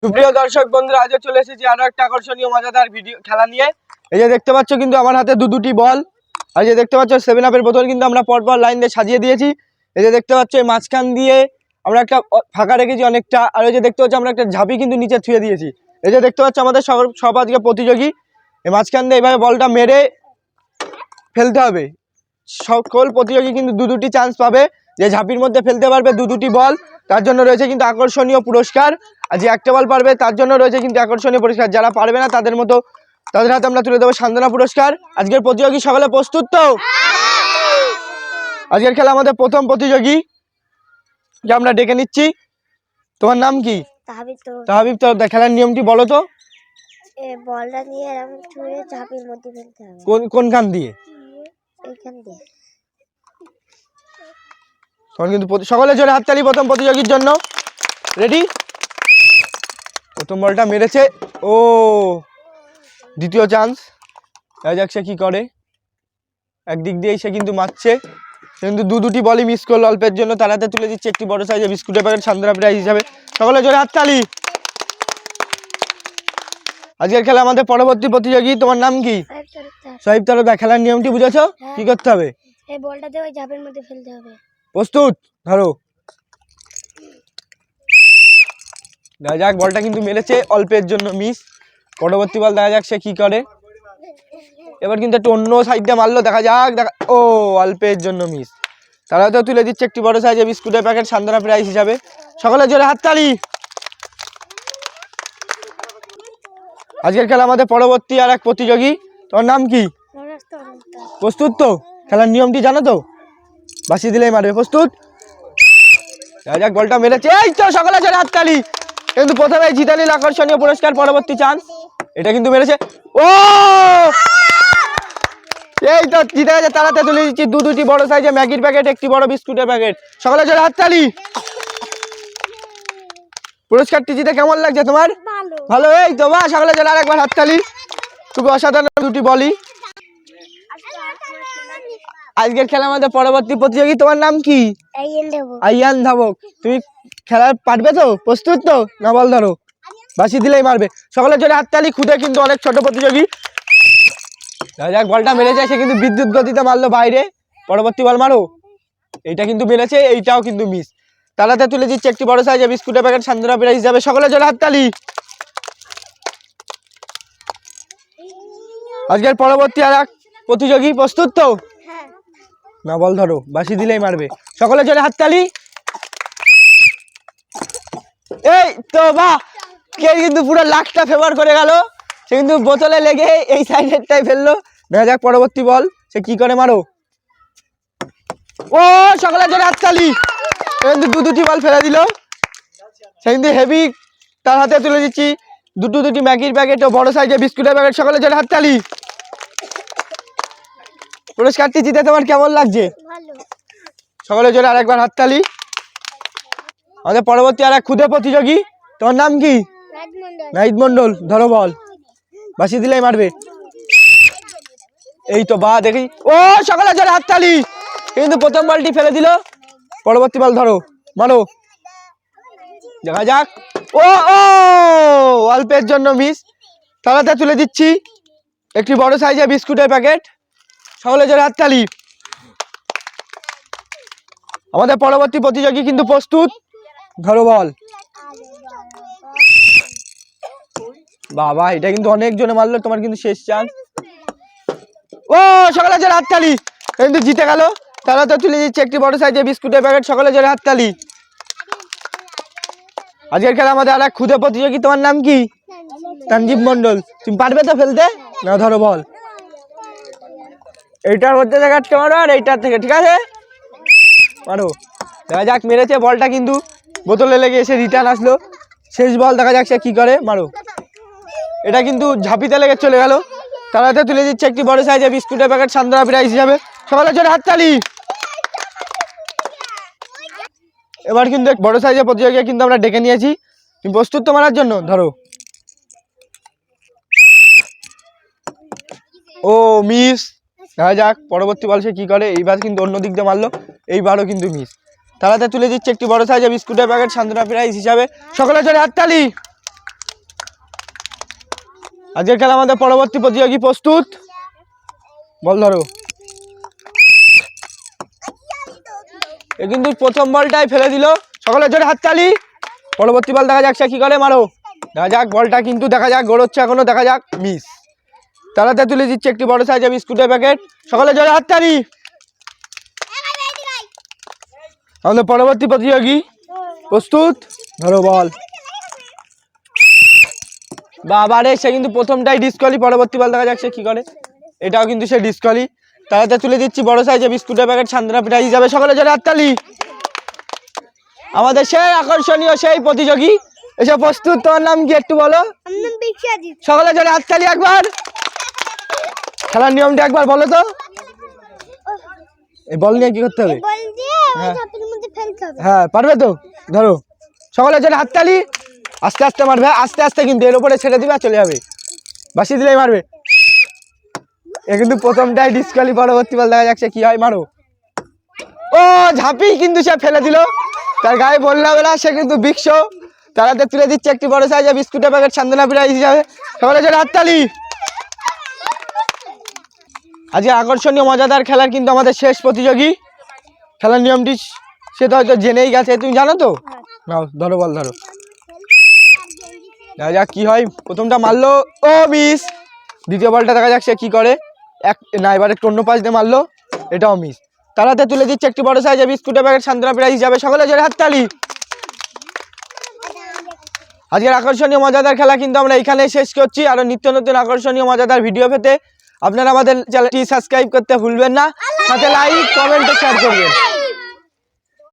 সুপ্রিয় দর্শক বন্ধুরা, আজও চলে এসেছি আরো একটা আকর্ষণীয় মজাদার ভিডিও খেলা নিয়ে। এই যে দেখতে পাচ্ছ কিন্তু আমার হাতে দুটি বল, আর যে দেখতে পাচ্ছ 7 আপের বোতল কিন্তু আমরা পরপর লাইন দিয়ে সাজিয়ে দিয়েছি। এই যে দেখতে পাচ্ছ এই মাঝখান দিয়ে আমরা একটা ফাঁকা রেখেছি অনেকটা, আর এই যে দেখতে পাচ্ছ আমরা একটা ঝাঁপি কিন্তু নিচে ছুঁয়ে দিয়েছি। এই যে দেখতে পাচ্ছ আমাদের সব আজকে প্রতিযোগী এই মাঝখান দিয়ে এইভাবে বলটা মেরে ফেলতে হবে। সকল প্রতিযোগী কিন্তু দুটি চান্স পাবে, যে ঝাঁপির মধ্যে ফেলতে পারবে দুটি বল তার জন্য রয়েছে কিন্তু আকর্ষণীয় পুরস্কার, আর যে একটা বল পারবে তার জন্য রয়েছে কিন্তু আকর্ষণীয় পুরস্কার। যারা পারবে না তাদের হাতে আমরা তুলে দেবো সান্ত্বনা পুরস্কার। আজকের প্রতিযোগী সকলে প্রস্তুত তো? আজকের খেলা আমাদের প্রথম প্রতিযোগী যে আমরা ডেকে নিচ্ছি। তোমার নাম কি? তাহাবিব। তো খেলার নিয়মটি বলো তো। বলটা নিয়ে এরকম ছুঁড়ে ঝাঁপির মধ্যে ফেলতে হবে। কোনখান দিয়ে? এইখান দিয়ে। তখন কিন্তু সকলে জোরে হাততালি প্রথম প্রতিযোগীর জন্য। রেডি? প্রথম বলটা মেরেছে, ও দ্বিতীয় চান্স। দেখা যাক সে কি করে। একদিক দিয়েই সে কিন্তু মারছে, কিন্তু দুটি বলই মিস করলো অল্পের জন্য। তার হাতে তুলে দিচ্ছে একটি বড় সাইজের বিস্কুটের প্যাকেট সান্ত্বনা প্রাইজ হিসাবে। সকলে জোরে হাততালি। আজকের খেলা আমাদের পরবর্তী প্রতিযোগী, তোমার নাম কি? সোহেব তালুকদার। খেলার নিয়মটি বুঝেছো? কি করতে হবে? এই বলটা দিয়ে ওই ঝাঁপের মধ্যে ফেলতে হবে। প্রস্তুত? ধরো। দেখা যাক, বলটা কিন্তু মেরেছে অল্পের জন্য মিস। পরবর্তী বল দেখা যাক সে কি করে। এবার কিন্তু একটু অন্য সাইডটা মারলো, দেখা যাক। ও অল্পের জন্য মিস। তারা তো তুলে দিচ্ছে একটি বড় সাইজের বিস্কুটের প্যাকেট সান্ত্বনা প্রাইজ হিসাবে। সকলে জোরে হাততালি। আজকের খেলা আমাদের পরবর্তী আর এক প্রতিযোগী, তোমার নাম কি? প্রস্তুত তো? খেলার নিয়মটি জানো তো? বাসি দিলেই মারবে। প্রস্তুত? দেখা যাক, বলটা মেরেছে। এই তো, সকলে জোরে হাততালি। কিন্তু প্রথমে জিতে নিল আকর্ষণীয় পুরস্কার। পরবর্তী চান্স, এটা কিন্তু মেরেছে। ও এই তো জিতে গেছে। তারাতে তুলে দিচ্ছি দুটি বড় সাইজে ম্যাগির প্যাকেট, একটি বড় বিস্কুটের প্যাকেট। সকলে জোরে হাততালি। পুরস্কারটি জিতে কেমন লাগছে তোমার? ভালো। এই তো বা, সকলে জোরে আরেকবার হাততালি। খুবই অসাধারণ দুটি বলি। আজকের খেলার মধ্যে পরবর্তী প্রতিযোগী, তোমার নাম কি? আইয়ান ধাবক। তুমি খেলা পারবে তো? প্রস্তুত তো? না বল ধরো, বাসি দিলেই মারবে। সকলে জোরে হাততালি। খুদে কিন্তু অনেক ছোট প্রতিযোগী। দেখা যাক, বলটা মেরে যায়, সে কিন্তু বিদ্যুৎ গতিতে মারলো বাইরে। পরবর্তী বল মারো। এইটা কিন্তু মেরেছে, এইটাও কিন্তু মিস। তালাতে তুলে দিচ্ছে একটি বড় সাইজের বিস্কুটের প্যাকেট সান্ত্বনা প্রাইজ হিসাবে। সকলে জোরে হাততালি। আজকের পরবর্তী আর এক প্রতিযোগী, প্রস্তুত তো? না বল ধরো, বাসি দিলেই মারবে। সকলে জোরে হাততালি। এই তো বাহ, কে কিন্তু পুরো লাখটা ফেভার করে গেল। সে কিন্তু বোতলে লেগে এই সাইডেরটাই ফেললো। দেখা যাক পরবর্তী বল সে কি করে। মারো। ও সকলে জোরে হাততালি। কিন্তু দুটি বল ফেলে দিল। সে কিন্তু হেভি। তার হাতে তুলে দিচ্ছি দুটি ম্যাগির প্যাকেট ও বড় সাইজের বিস্কুটের প্যাকেট। সকলে জোরে হাততালি। পুরস্কারটি জিতে তোমার কেমন লাগছে? সকলে জোরে আরেকবার হাততালি। আমাদের পরবর্তী আর এক ক্ষুদে প্রতিযোগী, তোমার নাম কি? নাহিদ মন্ডল। ধরো বল, বাসি দিলেই মারবে। এই তো বা, দেখি। ও সকলে জোরে হাততালি। কিন্তু প্রথম বলটি ফেলে দিল। পরবর্তী বল ধরো, মারো। দেখা যাক। ও ও অল্পের জন্য মিস। তালাতে তুলে দিচ্ছি একটি বড় সাইজের বিস্কুটের প্যাকেট। সকলে জোরে হাততালি। আমাদের পরবর্তী প্রতিযোগী কিন্তু প্রস্তুত। ধরো বল। বাবা, এটা কিন্তু অনেক জনে মারলো, তোমার কিন্তু শেষ চান্স। ও সকলে জোরে হাততালি। কিন্তু জিতে গেল। তারা তো তুলে দিচ্ছে একটি বড় সাইজের বিস্কুটের প্যাকেট। সকলে জোরে হাততালি। আজকের খেলা আমাদের আর এক ক্ষুদে প্রতিযোগী, তোমার নাম কি? তানজিব মন্ডল। তুমি পারবে তো ফেলতে? না ধরো বল। এইটার মধ্যে থেকে আটকে মারো, আর এইটার থেকে, ঠিক আছে? মারো। দেখা যাক, মেরেছে। বলটা কিন্তু বোতলে লেগে এসে রিটার্ন আসলো। শেষ বল, দেখা যাক সে কি করে। মারো। এটা কিন্তু ঝাঁপিতে লেগে চলে গেল। তারাতে তুলে দিচ্ছে একটি বড় সাইজের বিস্কুটের প্যাকেট সান্ত্বনা প্রাইজ হিসাবে। সকলে জোরে হাততালি। এবার কিন্তু এক বড় সাইজের প্রতিযোগী কিন্তু আমরা ডেকে নিয়েছি। তুমি প্রস্তুত তো মারার জন্য? ধরো। ও মিস। দেখা যাক পরবর্তী বল সে কি করে। এইবার কিন্তু অন্য দিক দিয়ে মারলো, এইবারও কিন্তু মিস। তারাতে তুলে দিচ্ছে একটি বড় সাইজের বিস্কুটের প্যাকেট সান্ত্বনা প্রাইজ হিসাবে। সকলে জোরে হাততালি। আজকের খেলা আমাদের পরবর্তী প্রতিযোগী প্রস্তুত, বল ধরো। এ কিন্তু প্রথম বলটাই ফেলে দিল, সকলের জোরে হাততালি। পরবর্তী বল দেখা যাক সে কি করে, মারো। দেখা যাক বলটা কিন্তু দেখা যাক গড়োচ্ছে এখনো, দেখা যাক মিস। তাড়াতাড়ি তুলে দিচ্ছে একটি বড় সাইজের বিস্কুটের প্যাকেট, সকলের জোরে হাততালি। আমাদের পরবর্তী প্রতিযোগী প্রস্তুত, ধরো বল। বাবারে সে কিন্তু প্রথমটাই ডিসকোয়ালি, পরবর্তী বল দেখা যাক সে কি করে, এটাও কিন্তু সে ডিসকোয়ালি। তাড়াতাড়ি তুলে দিচ্ছি বড় সাইজের বিস্কুটের প্যাকেট, সান্ত্বনা প্রাইজ যাবে, সকলে জোরে হাততালি। আমাদের সেই আকর্ষণীয় সেই প্রতিযোগী এসে প্রস্তুত, তোমার নাম কি একটু বলো? সকলে জোরে হাততালি একবার। খেলার নিয়মটা একবার বলো তো। এই বল নিয়ে কি করতে হবে? হ্যাঁ পারবে তো, ধরো সকলে জোরে হাততালি। আস্তে আস্তে মারবে, আস্তে আস্তে কিন্তু, এর উপরে ছেড়ে দিবে আর চলে যাবে, বাসি দিলেই মারবে। এ কিন্তু প্রথমটাই ডিসকোয়ালি, পরবর্তী বল দেখা যাচ্ছে কি হয়, মারো। ও ঝাঁপি কিন্তু সে ফেলে দিল, তার গায়ে বললাম না, সে কিন্তু বিক্ষ। তাড়াতাড়ি তুলে দিচ্ছে একটি বড় সাইজের বিস্কুটের প্যাকেট, সান্ত্বনা প্রাইজ হিসাবে, সকলে জোরে হাততালি। আজকে আকর্ষণীয় মজাদার খেলার কিন্তু আমাদের শেষ প্রতিযোগী, খেলার নিয়মটি সে তো হয়তো জেনেই গেছে, তুমি জানো তো? নাও ধরো বল, ধরো। দেখা যাক কি হয়, প্রথমটা মারলো, ও মিস। দ্বিতীয় বলটা দেখা যাক সে কি করে, না এবার একটু অন্য পাশ দিয়ে মারলো, এটাও মিস। তাড়াতাড়ি তুলে দিচ্ছে একটি বড় সাইজের বিস্কুটের প্যাকেট, সান্ত্বনা প্রাইজ হিসাবে, সকলে জোরে হাততালি। আজকের আকর্ষণীয় মজাদার খেলা কিন্তু আমরা এখানে শেষ করছি। আরো নিত্য নতুন আকর্ষণীয় মজাদার ভিডিও পেতে আপনারা আমাদের চ্যানেলটি সাবস্ক্রাইব করতে ভুলবেন না, সাথে লাইক কমেন্ট ও শেয়ার করবেন।